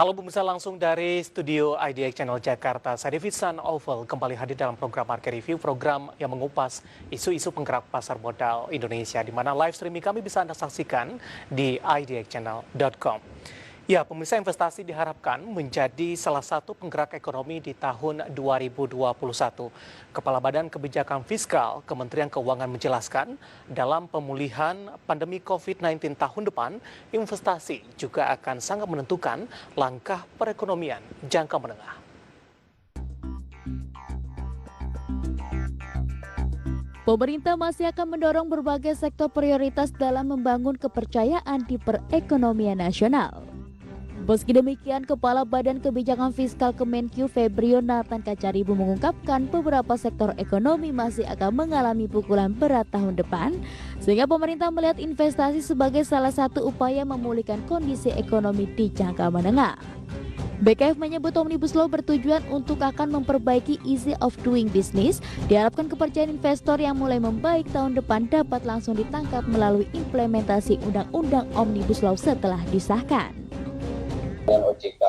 Halo pemirsa, langsung dari studio IDX Channel Jakarta. Saya David San Oval kembali hadir dalam program Market Review, program yang mengupas isu-isu penggerak pasar modal Indonesia, di mana live streaming kami bisa Anda saksikan di idxchannel.com. Ya, pemirsa, investasi diharapkan menjadi salah satu penggerak ekonomi di tahun 2021. Kepala Badan Kebijakan Fiskal Kementerian Keuangan menjelaskan, dalam pemulihan pandemi COVID-19 tahun depan, investasi juga akan sangat menentukan langkah perekonomian jangka menengah. Pemerintah masih akan mendorong berbagai sektor prioritas dalam membangun kepercayaan di perekonomian nasional. Meski demikian, Kepala Badan Kebijakan Fiskal Kemenkyu Febrio Nathan Kacaribu mengungkapkan beberapa sektor ekonomi masih akan mengalami pukulan berat tahun depan, sehingga pemerintah melihat investasi sebagai salah satu upaya memulihkan kondisi ekonomi di jangka menengah. BKF menyebut Omnibus Law bertujuan untuk akan memperbaiki ease of doing business. Diharapkan kepercayaan investor yang mulai membaik tahun depan dapat langsung ditangkap melalui implementasi Undang-Undang Omnibus Law setelah disahkan. Dengan OJK,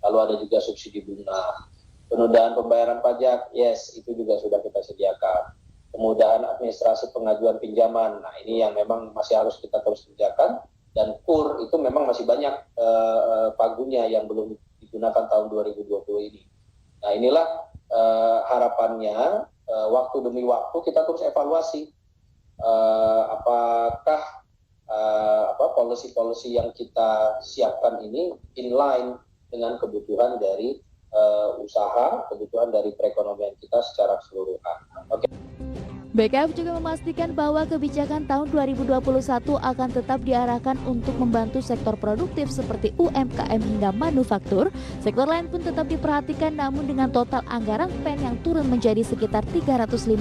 lalu ada juga subsidi bunga, penundaan pembayaran pajak, yes, itu juga sudah kita sediakan. Kemudahan administrasi pengajuan pinjaman, nah ini yang memang masih harus kita terus kerjakan. Dan KUR itu memang masih banyak pagunya yang belum digunakan tahun 2020 ini. Nah inilah harapannya, waktu demi waktu kita terus evaluasi apakah policy-policy yang kita siapkan ini inline dengan kebutuhan dari usaha, kebutuhan dari perekonomian kita secara keseluruhan. Oke. BKF juga memastikan bahwa kebijakan tahun 2021 akan tetap diarahkan untuk membantu sektor produktif seperti UMKM hingga manufaktur. Sektor lain pun tetap diperhatikan, namun dengan total anggaran PEN yang turun menjadi sekitar 350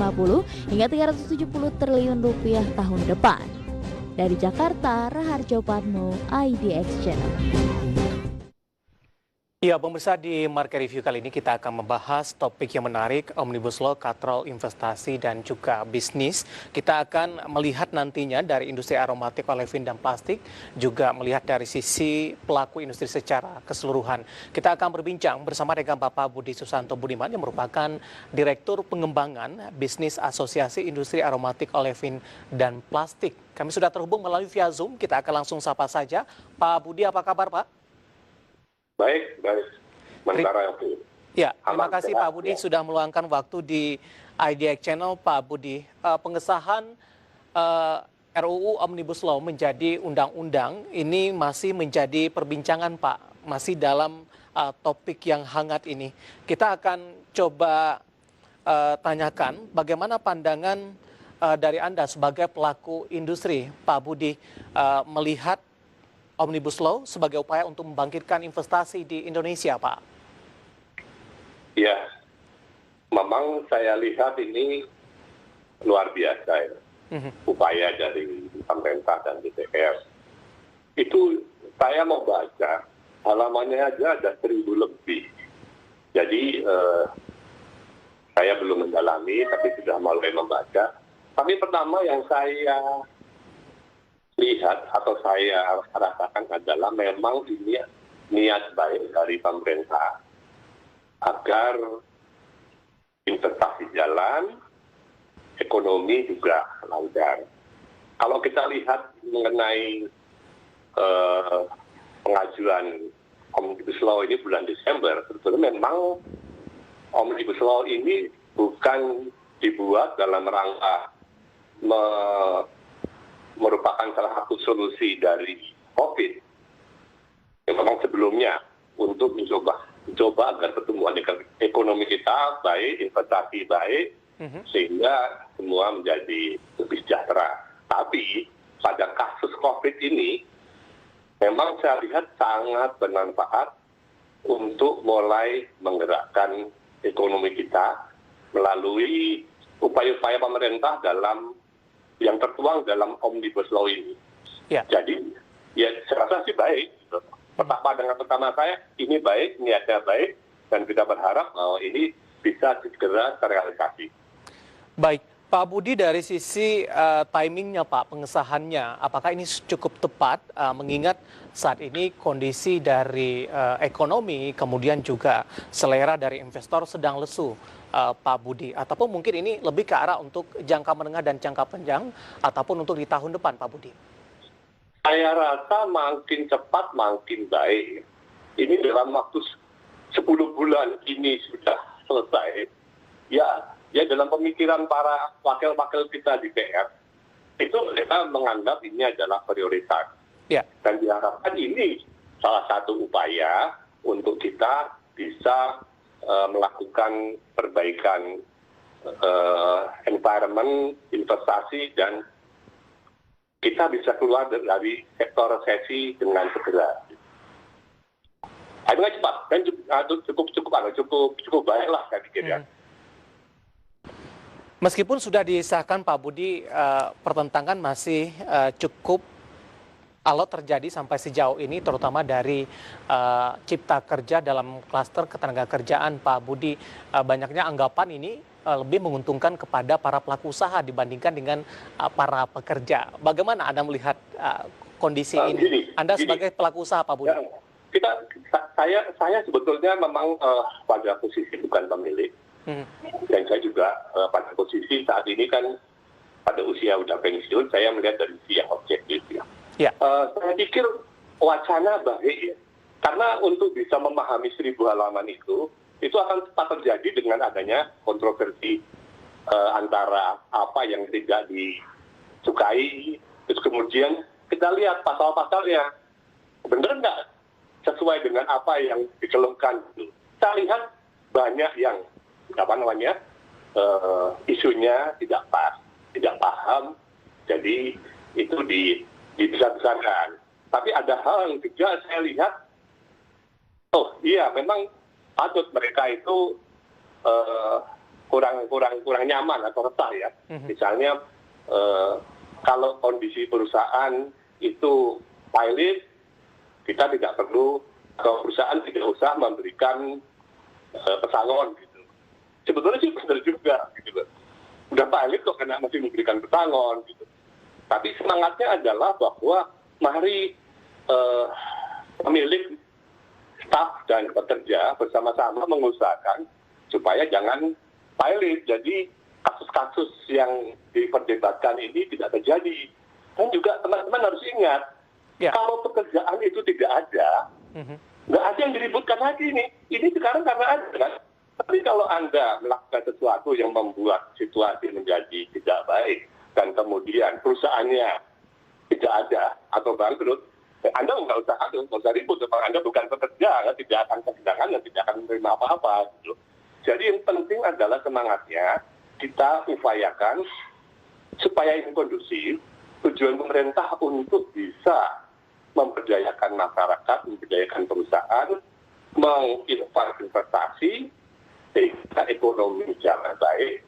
hingga 370 triliun rupiah tahun depan. Dari Jakarta, Raharjo Padmo, IDX Channel. Ya, pemirsa, di Market Review kali ini kita akan membahas topik yang menarik, Omnibus Law, katrol investasi dan juga bisnis. Kita akan melihat nantinya dari industri aromatik, olefin dan plastik, juga melihat dari sisi pelaku industri secara keseluruhan. Kita akan berbincang bersama dengan Bapak Budi Susanto Budiman yang merupakan Direktur Pengembangan Bisnis Asosiasi Industri Aromatik, Olefin dan Plastik. Kami sudah terhubung melalui via Zoom, kita akan langsung sapa saja. Pak Budi, apa kabar Pak? Baik. Sementara itu. Ya, terima kasih Pak Budi sudah meluangkan waktu di IDX Channel. Pak Budi, pengesahan RUU Omnibus Law menjadi undang-undang ini masih menjadi perbincangan Pak, masih dalam topik yang hangat ini. Kita akan coba tanyakan bagaimana pandangan dari Anda sebagai pelaku industri, Pak Budi, melihat Omnibus Law sebagai upaya untuk membangkitkan investasi di Indonesia, Pak. Ya, memang saya lihat ini luar biasa ya. Upaya dari pemerintah dan DPR. Itu saya mau baca, halamannya aja ada 1.000 lebih. Jadi saya belum mendalami, tapi sudah mulai membaca. Tapi pertama yang saya lihat atau saya rasakan adalah memang ini niat baik dari pemerintah agar investasi jalan, ekonomi juga lancar. Kalau kita lihat mengenai pengajuan Omnibus Law ini bulan Desember, sebetulnya memang Omnibus Law ini bukan dibuat dalam rangka merupakan salah satu solusi dari COVID. Yang memang sebelumnya untuk mencoba agar pertumbuhan ekonomi kita baik, investasi baik, sehingga semua menjadi lebih sejahtera. Tapi pada kasus COVID ini, memang saya lihat sangat bermanfaat untuk mulai menggerakkan ekonomi kita melalui upaya-upaya pemerintah dalam yang tertuang dalam Omnibus Law ini. Ya. Jadi, ya saya rasa sih baik. Gitu. Pandangan pertama saya, ini baik, niatnya baik, dan kita berharap bahwa ini bisa segera terrealisasi. Baik, Pak Budi, dari sisi timingnya Pak, pengesahannya, apakah ini cukup tepat mengingat saat ini kondisi dari ekonomi, kemudian juga selera dari investor sedang lesu, Pak Budi. Ataupun mungkin ini lebih ke arah untuk jangka menengah dan jangka panjang, ataupun untuk di tahun depan, Pak Budi. Saya rasa makin cepat makin baik. Ini dalam waktu 10 bulan ini sudah selesai. Ya dalam pemikiran para wakil-wakil kita di PR, itu mereka menganggap ini adalah prioritas. Ya. Dan diharapkan ini salah satu upaya untuk kita bisa melakukan perbaikan environment, investasi, dan kita bisa keluar dari sektor resesi dengan segera. Akhirnya cepat, dan cukup baik lah saya pikir ya. Meskipun sudah disahkan Pak Budi, pertentangan masih cukup alot terjadi sampai sejauh ini, terutama dari cipta kerja dalam klaster ketenagakerjaan, Pak Budi. Banyaknya anggapan ini lebih menguntungkan kepada para pelaku usaha dibandingkan dengan para pekerja. Bagaimana Anda melihat kondisi ini? Anda sebagai pelaku usaha, Pak Budi. Ya, saya sebetulnya memang pada posisi bukan pemilik. Dan saya juga pada posisi saat ini kan pada usia udah pensiun, saya melihat dari sisi yang objektif ya. Ya. Saya pikir wacana baik ya. Karena untuk bisa memahami 1000 halaman itu akan cepat terjadi dengan adanya kontroversi antara apa yang tidak disukai, terus kemudian kita lihat pasal-pasalnya benar nggak sesuai dengan apa yang dikeluhkan. Kita lihat banyak yang isunya tidak pas, tidak paham, jadi itu dibesar-besarkan. Tapi ada hal yang juga saya lihat, oh iya memang patut mereka itu kurang nyaman atau resah ya. Misalnya kalau kondisi perusahaan itu pilot, kita tidak perlu, kalau perusahaan tidak usah memberikan pesangon gitu. Sebetulnya sih benar juga gitu. Udah pilot kok kena masih memberikan pesangon gitu. Tapi semangatnya adalah bahwa mari pemilik, staf dan pekerja bersama-sama mengusahakan supaya jangan pilot. Jadi kasus-kasus yang diperdebatkan ini tidak terjadi. Dan juga teman-teman harus ingat, kalau pekerjaan itu tidak ada, nggak ada yang diributkan lagi nih. Ini sekarang karena ada kan. Tapi kalau Anda melakukan sesuatu yang membuat situasi menjadi tidak baik, dan kemudian perusahaannya tidak ada atau bangkrut, Anda nggak usah ribut. Anda bukan pekerja, tidak akan kehilangan dan tidak akan menerima apa-apa. Gitu. Jadi yang penting adalah semangatnya kita upayakan supaya ini kondusif. Tujuan pemerintah untuk bisa memberdayakan masyarakat, memberdayakan perusahaan, menginvestasi, sehingga ekonomi jalan baik,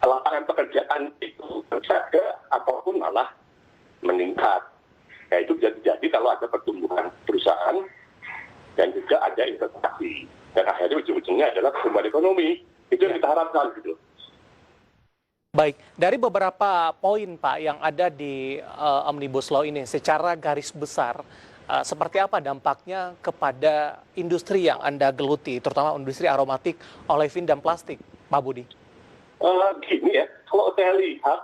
lapangan pekerjaan itu terjaga ataupun malah meningkat. Ya itu jadi kalau ada pertumbuhan perusahaan dan juga ada investasi. Dan akhirnya ujung-ujungnya adalah pertumbuhan ekonomi. Itu yang kita harapkan gitu. Baik, dari beberapa poin Pak yang ada di Omnibus Law ini, secara garis besar, seperti apa dampaknya kepada industri yang Anda geluti, terutama industri aromatik, olefin, dan plastik, Pak Budi? Gini ya, kalau saya lihat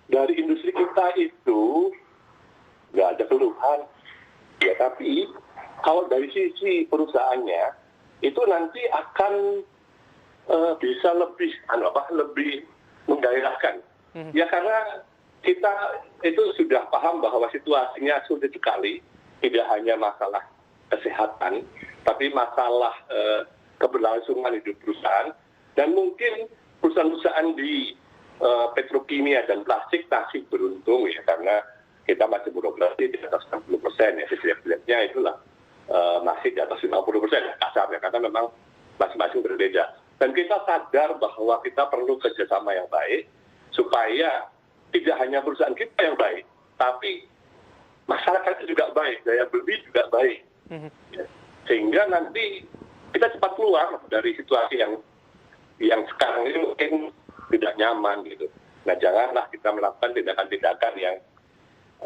dari industri kita itu nggak ada keluhan. Ya, tapi kalau dari sisi perusahaannya, itu nanti akan bisa lebih menggairahkan. Ya karena kita itu sudah paham bahwa situasinya sulit sekali. Tidak hanya masalah kesehatan, tapi masalah keberlangsungan hidup perusahaan. Dan mungkin perusahaan-perusahaan di petrokimia dan plastik masih beruntung ya, karena kita masih beroperasi di atas 60% ya. Setiap-setiapnya itulah masih di atas 50% kasarnya, karena memang masing-masing berbeda. Dan kita sadar bahwa kita perlu kerjasama yang baik, supaya tidak hanya perusahaan kita yang baik, tapi masyarakat juga baik, daya beli juga baik. Sehingga nanti kita cepat keluar dari situasi yang sekarang ini mungkin tidak nyaman gitu. Nah, janganlah kita melakukan tindakan-tindakan yang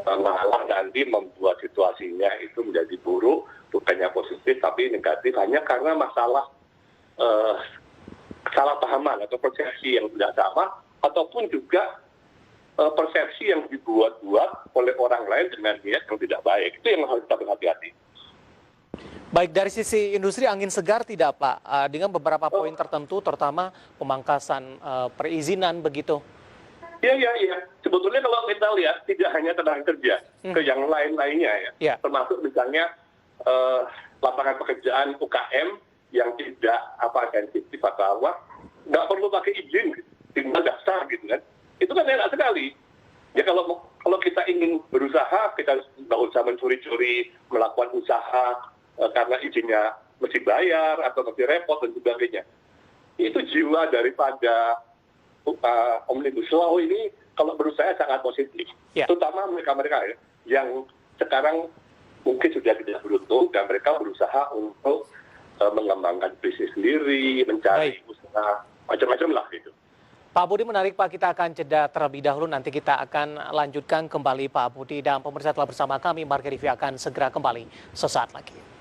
malah nanti membuat situasinya itu menjadi buruk, bukannya positif tapi negatif, hanya karena masalah kesalahpahaman atau persepsi yang tidak sama, ataupun juga persepsi yang dibuat-buat oleh orang lain dengan niat yang tidak baik. Itu yang harus kita berhati-hati. Baik, dari sisi industri angin segar tidak Pak, dengan beberapa poin tertentu terutama pemangkasan perizinan begitu. Iya. Sebetulnya kalau kita lihat tidak hanya tenaga kerja, ke yang lain-lainnya ya. Termasuk misalnya lapangan pekerjaan UKM yang tidak sensitif atau nggak perlu pakai izin, tinggal daftar gitu kan. Itu kan enak sekali. Ya kalau kita ingin berusaha, kita nggak usah mencuri-curi melakukan usaha karena izinnya mesti bayar atau mesti repot dan sebagainya. Itu jiwa daripada Omnibus Law ini kalau berusaha sangat positif. Terutama mereka-mereka yang sekarang mungkin sudah tidak beruntung dan mereka berusaha untuk mengembangkan bisnis sendiri, mencari usaha macam-macam lah gitu. Pak Budi, menarik Pak, kita akan jeda terlebih dahulu, nanti kita akan lanjutkan kembali Pak Budi, dan pemirsa telah bersama kami, Market Review akan segera kembali sesaat lagi.